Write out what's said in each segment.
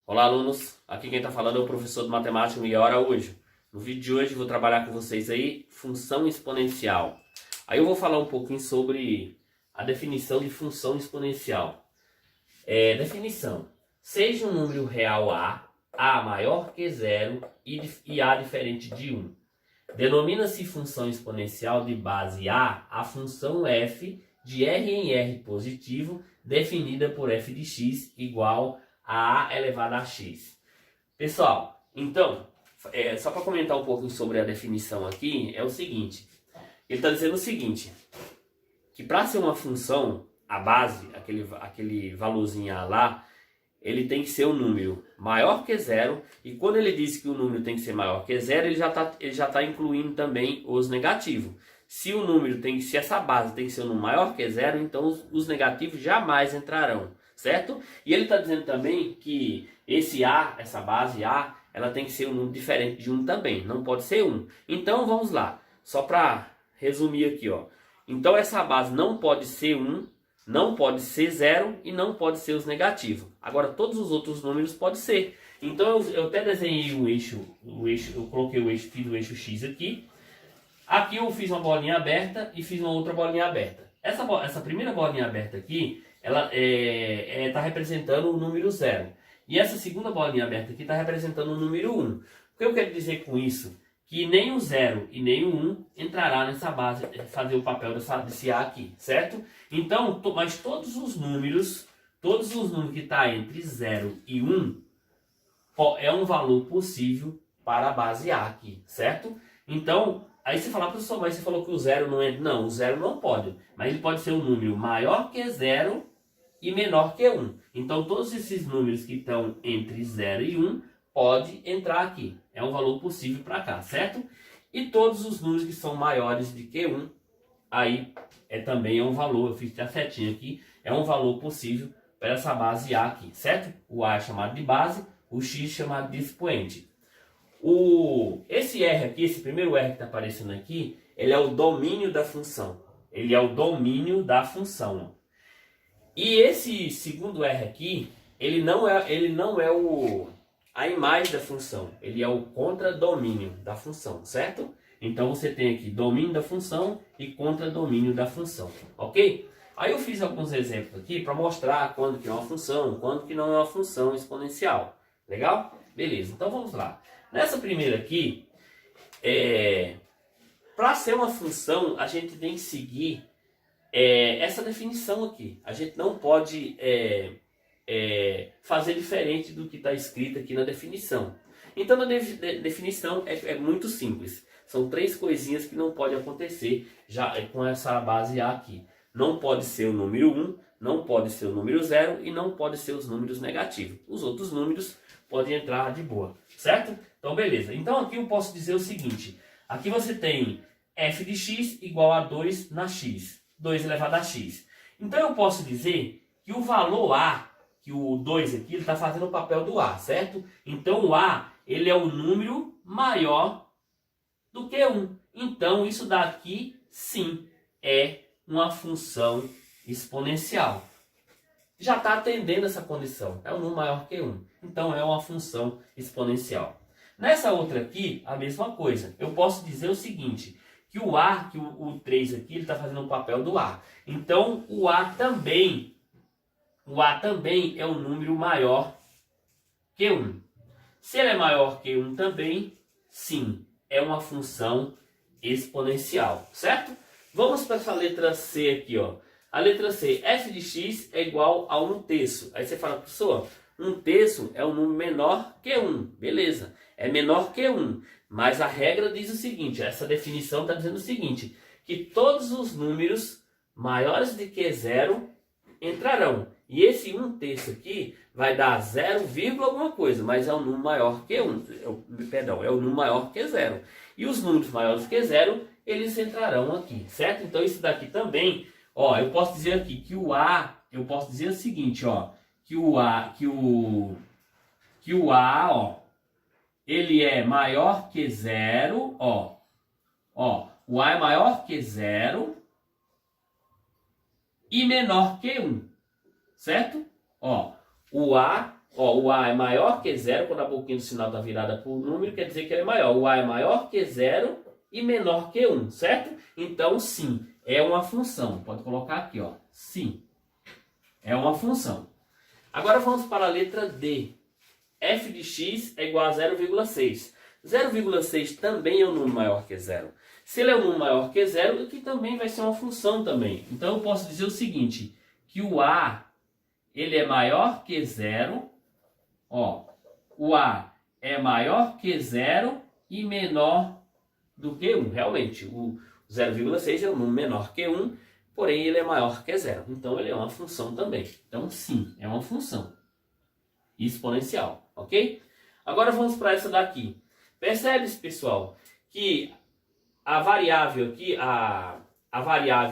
Olá, alunos. Aqui quem está falando é o professor de matemática Miguel Araújo. No vídeo de hoje vou trabalhar com vocês aí função exponencial. Aí eu vou falar um pouquinho sobre a definição de função exponencial. Definição. Seja um número real A maior que zero e A diferente de 1. Denomina-se função exponencial de base a função f de R em R positivo definida por f de x igual a elevado a x. Pessoal, então, só para comentar um pouco sobre a definição aqui, é o seguinte. Ele está dizendo o seguinte, que para ser uma função, a base, aquele valorzinho A lá, ele tem que ser um número maior que zero, e quando ele diz que o número tem que ser maior que zero, ele já tá incluindo também os negativos. Se essa base tem que ser um número maior que zero, então os negativos jamais entrarão, certo? E ele está dizendo também que essa base A, ela tem que ser um número diferente de 1 também, não pode ser 1. Então vamos lá, só para resumir aqui, ó. Então essa base não pode ser 1, não pode ser 0 e não pode ser os negativos. Agora todos os outros números podem ser. Então eu até desenhei o eixo, eu coloquei o eixo, fiz o eixo X aqui. Aqui eu fiz uma bolinha aberta e fiz uma outra bolinha aberta. Essa primeira bolinha aberta aqui, ela está representando o número 0. E essa segunda bolinha aberta aqui está representando o número 1. O que eu quero dizer com isso? Que nem o 0 e nem o 1 entrará nessa base, fazer o papel desse A aqui, certo? Então, mas todos os números que estão entre 0 e 1, é um valor possível para a base A aqui, certo? Então, aí você fala, professor, mas você falou que o 0 não entra. Não, o 0 não pode, mas ele pode ser um número maior que 0 e menor que 1. Então, todos esses números que estão entre 0 e 1 pode entrar aqui. É um valor possível para cá, certo? E todos os números que são maiores de que 1, aí também é um valor, eu fiz a setinha aqui, é um valor possível para essa base A aqui, certo? O A é chamado de base, o X é chamado de expoente. Esse R aqui, esse primeiro R que está aparecendo aqui, ele é o domínio da função. Ele é o domínio da função. E esse segundo R aqui, ele não é a imagem da função. Ele é o contradomínio da função, certo? Então você tem aqui domínio da função e contradomínio da função, ok? Aí eu fiz alguns exemplos aqui para mostrar quando que é uma função, quando que não é uma função exponencial. Legal? Beleza, então vamos lá. Nessa primeira aqui, para ser uma função, a gente tem que seguir essa definição aqui. A gente não pode fazer diferente do que está escrito aqui na definição. Então, na definição é muito simples. São 3 coisinhas que não pode acontecer já com essa base A aqui. Não pode ser o número 1, não pode ser o número 0 e não pode ser os números negativos. Os outros números podem entrar de boa, certo? Então, beleza. Então, aqui eu posso dizer o seguinte. Aqui você tem f de x igual a 2 na x. 2 elevado a x. Então, eu posso dizer que o valor A, que o 2 aqui, ele está fazendo o papel do A, certo? Então, o A, ele é o número maior do que 1. Então, isso daqui, sim, é uma função exponencial. Já está atendendo essa condição. É um número maior que 1. Então, é uma função exponencial. Nessa outra aqui, a mesma coisa. Eu posso dizer o seguinte, que o A, que o 3 aqui, ele está fazendo o papel do A. Então, o A também é um número maior que 1. Se ele é maior que 1 também, sim, é uma função exponencial, certo? Vamos para essa letra C aqui, ó. A letra C, f de x é igual a 1/3. Aí você fala, professor, 1/3 é um número menor que 1. Beleza, é menor que 1. Mas a regra diz o seguinte, essa definição está dizendo o seguinte, que todos os números maiores do que 0 entrarão. E esse 1/3 aqui vai dar 0, alguma coisa, mas é um número maior que 1. Perdão, é um número maior que 0. E os números maiores que 0, eles entrarão aqui, certo? Então isso daqui também, ó, eu posso dizer aqui que o A, eu posso dizer o seguinte, ó, que o A, ó, ele é maior que 0, ó, o A é maior que 0 e menor que 1, certo? Ó, o A Ó, o A é maior que zero, quando a boquinha do sinal está virada para o número, quer dizer que ele é maior. O A é maior que zero e menor que 1, certo? Então, sim, é uma função. Pode colocar aqui, ó. Sim, é uma função. Agora vamos para a letra D. F de x é igual a 0,6. 0,6 também é um número maior que zero. Se ele é um número maior que zero, aqui também vai ser uma função também. Então eu posso dizer o seguinte, que o A ele é maior que zero. Ó, o A é maior que zero e menor do que 1. Realmente, o 0,6 é um número menor que 1, porém ele é maior que zero. Então ele é uma função também. Então sim, é uma função exponencial, ok? Agora vamos para essa daqui. Percebe-se, pessoal, que a variável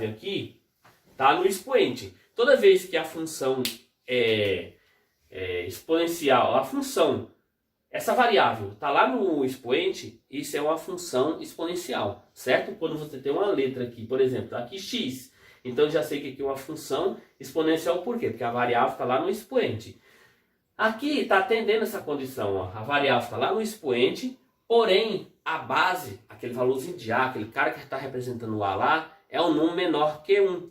aqui está no expoente. Toda vez que a função é exponencial, essa variável está lá no expoente, isso é uma função exponencial, certo? Quando você tem uma letra aqui, por exemplo, tá aqui x, então eu já sei que aqui é uma função exponencial, por quê? Porque a variável está lá no expoente. Aqui está atendendo essa condição, ó. A variável está lá no expoente, porém a base, aquele valorzinho de A, aquele cara que está representando o A lá, é um número menor que 1.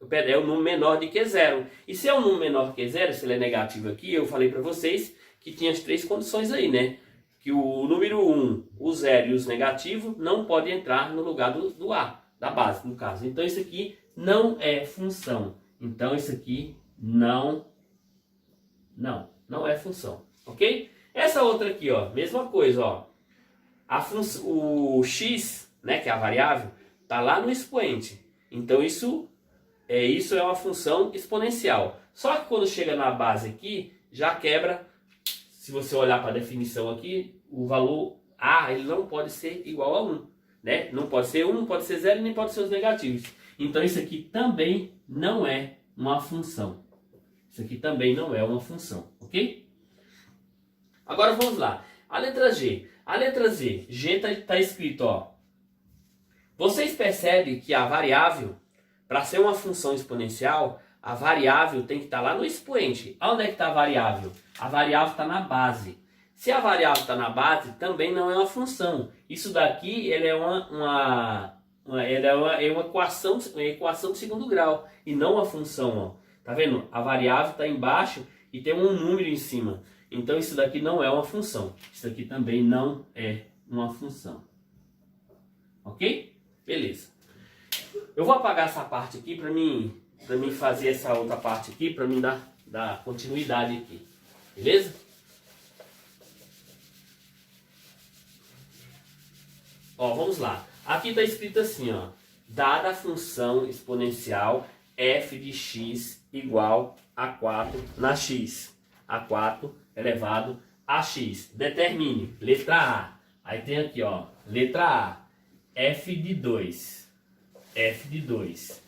É um número menor de que 0. E se é um número menor que 0, se ele é negativo aqui, eu falei para vocês que tinha as três condições aí, né? Que o número 1, o 0 e os negativos não podem entrar no lugar do A, da base, no caso. Então isso aqui não é função. Então isso aqui não é função, ok? Essa outra aqui, ó, mesma coisa, ó. O x, né, que é a variável, tá lá no expoente. Então isso é uma função exponencial. Só que quando chega na base aqui, já quebra. Se você olhar para a definição aqui, o valor A ele não pode ser igual a 1. Né? Não pode ser 1, não pode ser 0 e nem pode ser os negativos. Então isso aqui também não é uma função. Isso aqui também não é uma função, ok? Agora vamos lá. A letra G. A letra Z. G está escrito, ó. Vocês percebem que a variável, para ser uma função exponencial, a variável tem que estar lá no expoente. Onde é que está a variável? A variável está na base. Se a variável está na base, também não é uma função. Isso daqui ele é uma equação de segundo grau e não uma função. Ó. Tá vendo? A variável está embaixo e tem um número em cima. Então isso daqui não é uma função. Isso daqui também não é uma função. Ok? Beleza. Eu vou apagar essa parte aqui para mim fazer essa outra parte aqui, para mim dar continuidade aqui. Beleza? Ó, vamos lá. Aqui está escrito assim, ó. Dada a função exponencial f de x igual a 4 na x. A 4 elevado a x. Determine. Letra A. Aí tem aqui, ó. Letra A. F de 2. F de 2.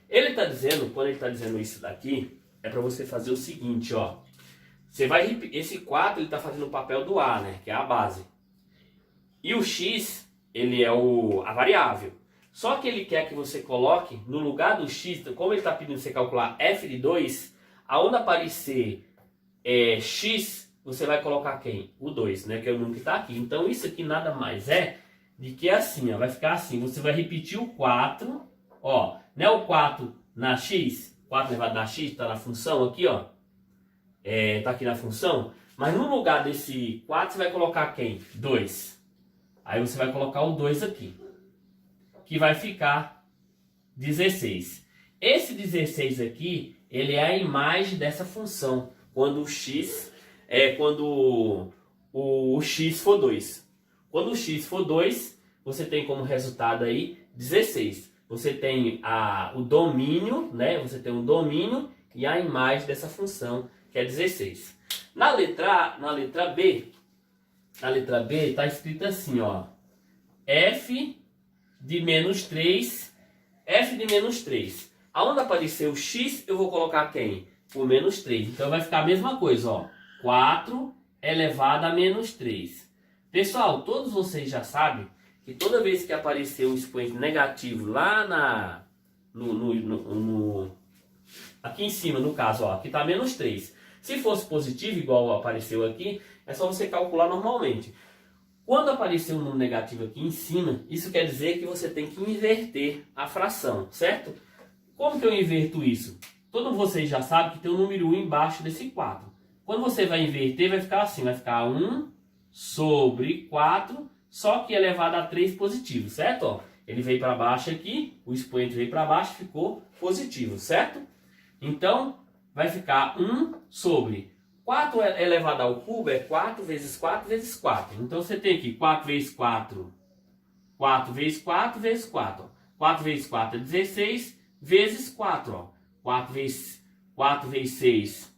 Ele está dizendo, quando ele está dizendo isso daqui, é para você fazer o seguinte, ó. Você vai esse 4 ele está fazendo o papel do A, né? Que é a base. E o x, ele é a variável. Só que ele quer que você coloque no lugar do x, como ele está pedindo você calcular f de 2, aonde aparecer x, você vai colocar quem? O 2, né? Que é o número que está aqui. Então isso aqui nada mais é de que assim, ó, vai ficar assim. Você vai repetir o 4, ó, não é o 4 na x, 4 elevado na x, está na função aqui, ó. Tá aqui na função. Mas no lugar desse 4, você vai colocar quem? 2. Aí você vai colocar o 2 aqui. Que vai ficar 16. Esse 16 aqui, ele é a imagem dessa função. Quando o x o x for 2. Quando o x for 2, você tem como resultado aí 16. Você tem o domínio, né? Você tem o domínio e a imagem dessa função, que é 16. Na letra B, está escrito assim, ó. F de menos 3. F de menos 3. Aonde aparecer o x, eu vou colocar quem? O menos 3. Então vai ficar a mesma coisa, ó. 4 elevado a menos 3. Pessoal, todos vocês já sabem que toda vez que aparecer um expoente negativo lá aqui em cima, no caso, ó, aqui está menos 3. Se fosse positivo, igual apareceu aqui, é só você calcular normalmente. Quando aparecer um número negativo aqui em cima, isso quer dizer que você tem que inverter a fração, certo? Como que eu inverto isso? Todos vocês já sabem que tem um número 1 embaixo desse 4. Quando você vai inverter, vai ficar assim, vai ficar 1 sobre 4, só que elevado a 3 positivo, certo? Ó, ele veio para baixo aqui, o expoente veio para baixo, ficou positivo, certo? Então, vai ficar 1 sobre 4 elevado ao cubo é 4 vezes 4 vezes 4. Então, você tem aqui 4 vezes 4, 4 vezes 4 vezes 4. Ó. 4 vezes 4 é 16, vezes 4. Ó. 4 vezes 6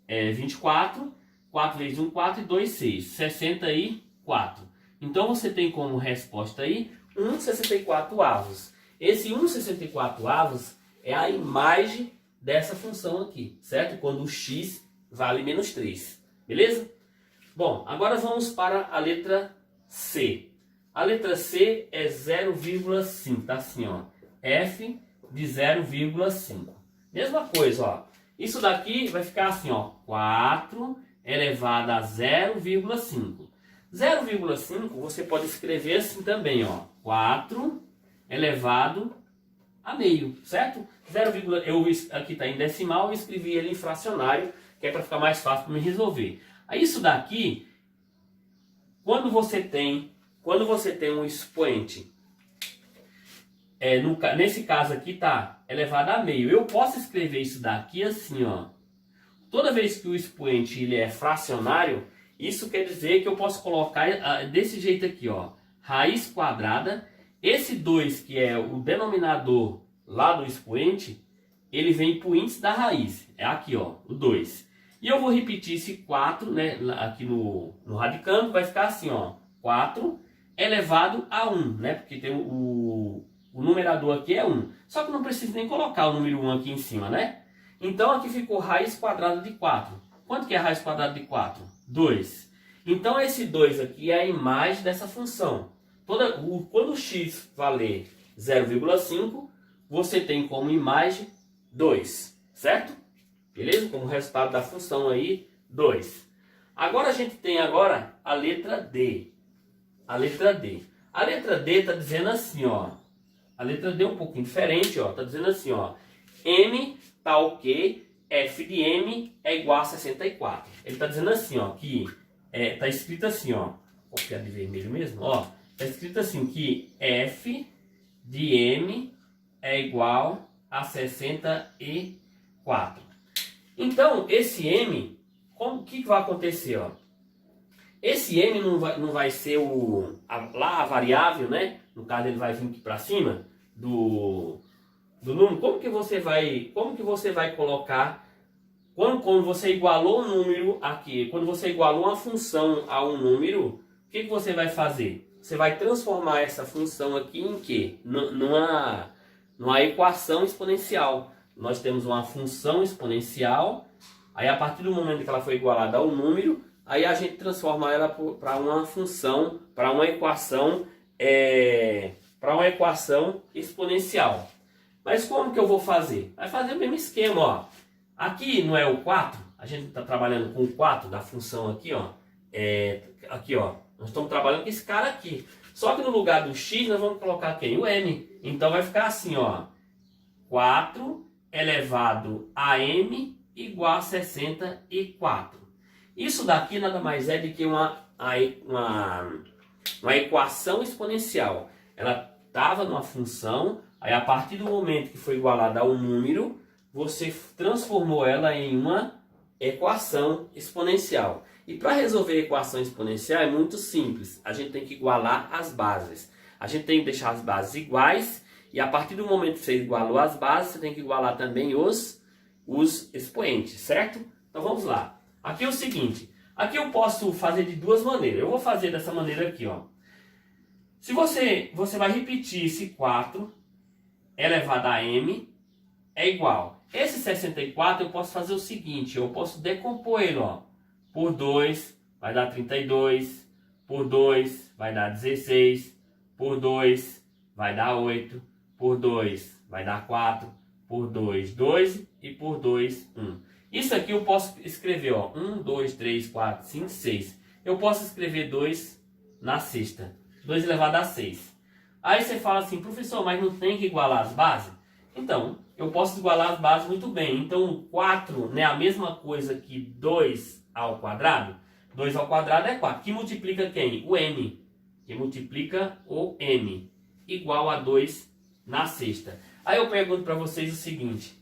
é 24. 4 vezes 1, 4 e 2, 6. 64. Então, você tem como resposta aí 1,64 avos. Esse 1,64 avos é a imagem dessa função aqui, certo? Quando o x vale menos 3, beleza? Bom, agora vamos para a letra C. A letra C é 0,5, tá assim, ó. F de 0,5. Mesma coisa, ó. Isso daqui vai ficar assim, ó. 4 elevado a 0,5. 0,5 você pode escrever assim também, ó. 4 elevado a meio, certo? 0, aqui está em decimal, eu escrevi ele em fracionário, que é para ficar mais fácil para me resolver. Aí isso daqui, quando você tem um expoente, nesse caso aqui tá elevado a meio, eu posso escrever isso daqui assim, ó. Toda vez que o expoente ele é fracionário, isso quer dizer que eu posso colocar desse jeito aqui, ó, raiz quadrada. Esse 2, que é o denominador lá do expoente, ele vem para o índice da raiz. É aqui, ó, o 2. E eu vou repetir esse 4, né, aqui no radicando, vai ficar assim, ó, 4 elevado a 1, né, porque tem o numerador aqui é 1. Só que não preciso nem colocar o número 1 aqui em cima, né? Então aqui ficou raiz quadrada de 4. Quanto que é raiz quadrada de 4? 2. Então esse 2 aqui é a imagem dessa função. Quando o x valer 0,5, você tem como imagem 2, certo? Beleza? Como resultado da função aí, 2. Agora a gente tem agora a letra D. A letra D. A letra D está dizendo assim, ó. A letra D é um pouquinho diferente, ó. Está dizendo assim, ó. M tal que f de m é igual a 64. Ele está dizendo assim, ó, que tá escrito assim, ó. Vou copiar de vermelho mesmo, ó. Está escrito assim que f de m é igual a 64. Então, esse m, o que vai acontecer? Ó? Esse m não vai ser a variável, né? No caso, ele vai vir aqui para cima do número. Como que você vai colocar, quando você igualou um número aqui, quando você igualou uma função a um número, o que você vai fazer? Você vai transformar essa função aqui em quê? Numa equação exponencial. Nós temos uma função exponencial, aí a partir do momento que ela foi igualada ao número, aí a gente transforma ela para uma função, para uma equação exponencial. Mas como que eu vou fazer? Vai fazer o mesmo esquema, ó. Aqui não é o 4, a gente está trabalhando com o 4 da função aqui, ó. Aqui, ó. Nós estamos trabalhando com esse cara aqui. Só que no lugar do x nós vamos colocar quem? O m. Então vai ficar assim, ó. 4 elevado a m igual a 64. Isso daqui nada mais é do que uma equação exponencial. Ela estava numa função, aí a partir do momento que foi igualada a um número, você transformou ela em uma equação exponencial. E para resolver a equação exponencial é muito simples. A gente tem que igualar as bases. A gente tem que deixar as bases iguais. E a partir do momento que você igualou as bases, você tem que igualar também os expoentes, certo? Então vamos lá. Aqui é o seguinte. Aqui eu posso fazer de duas maneiras. Eu vou fazer dessa maneira aqui, ó. Se você vai repetir esse 4 elevado a m é igual. Esse 64 eu posso fazer o seguinte. Eu posso decompor ele, ó. Por 2 vai dar 32. Por 2 vai dar 16. Por 2 vai dar 8. Por 2 vai dar 4. Por 2, 2. E por 2, 1. Isso aqui eu posso escrever, ó, 1, 2, 3, 4, 5, 6. Eu posso escrever 2 na sexta. 2 elevado a 6. Aí você fala assim, professor, mas não tem que igualar as bases? Então, eu posso igualar as bases muito bem. Então, 4 não é a mesma coisa que 2 ao quadrado? 2 ao quadrado é 4. Que multiplica quem? O m. Que multiplica o m. Igual a 2 na sexta. Aí eu pergunto para vocês o seguinte.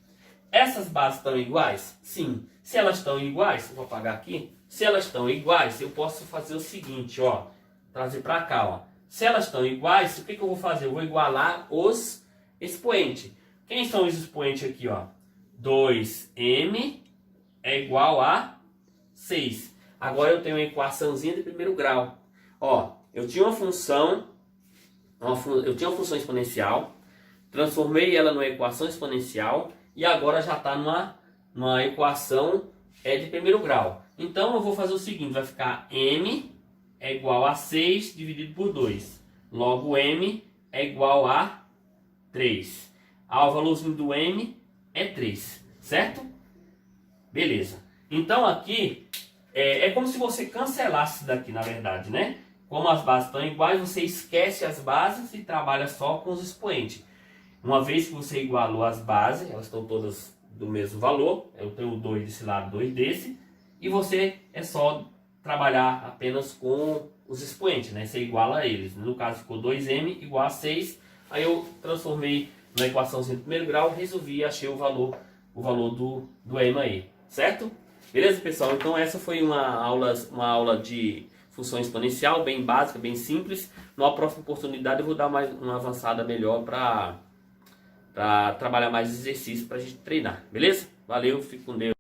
Essas bases estão iguais? Sim. Se elas estão iguais, eu vou apagar aqui. Se elas estão iguais, eu posso fazer o seguinte, ó. Trazer para cá, ó. Se elas estão iguais, o que eu vou fazer? Eu vou igualar os expoentes. Quem são os expoentes aqui, ó? 2m é igual a 6. Agora eu tenho uma equaçãozinha de primeiro grau. Ó, eu tinha uma função exponencial, transformei ela numa equação exponencial e agora já está numa equação de primeiro grau. Então eu vou fazer o seguinte, vai ficar m é igual a 6 dividido por 2. Logo m é igual a 3. O valorzinho do m é 3, certo? Beleza. Então aqui é como se você cancelasse isso daqui, na verdade, né? Como as bases estão iguais, você esquece as bases e trabalha só com os expoentes. Uma vez que você igualou as bases, elas estão todas do mesmo valor. Eu tenho 2 desse lado, 2 desse. E você é só trabalhar apenas com os expoentes, né? Você iguala eles. No caso ficou 2m igual a 6. Aí eu transformei na equaçãozinha do primeiro grau, resolvi e achei o valor do m aí. Certo? Beleza, pessoal? Então essa foi uma aula de função exponencial, bem básica, bem simples. Numa próxima oportunidade eu vou dar mais uma avançada melhor para trabalhar mais exercícios para a gente treinar. Beleza? Valeu, fique com Deus.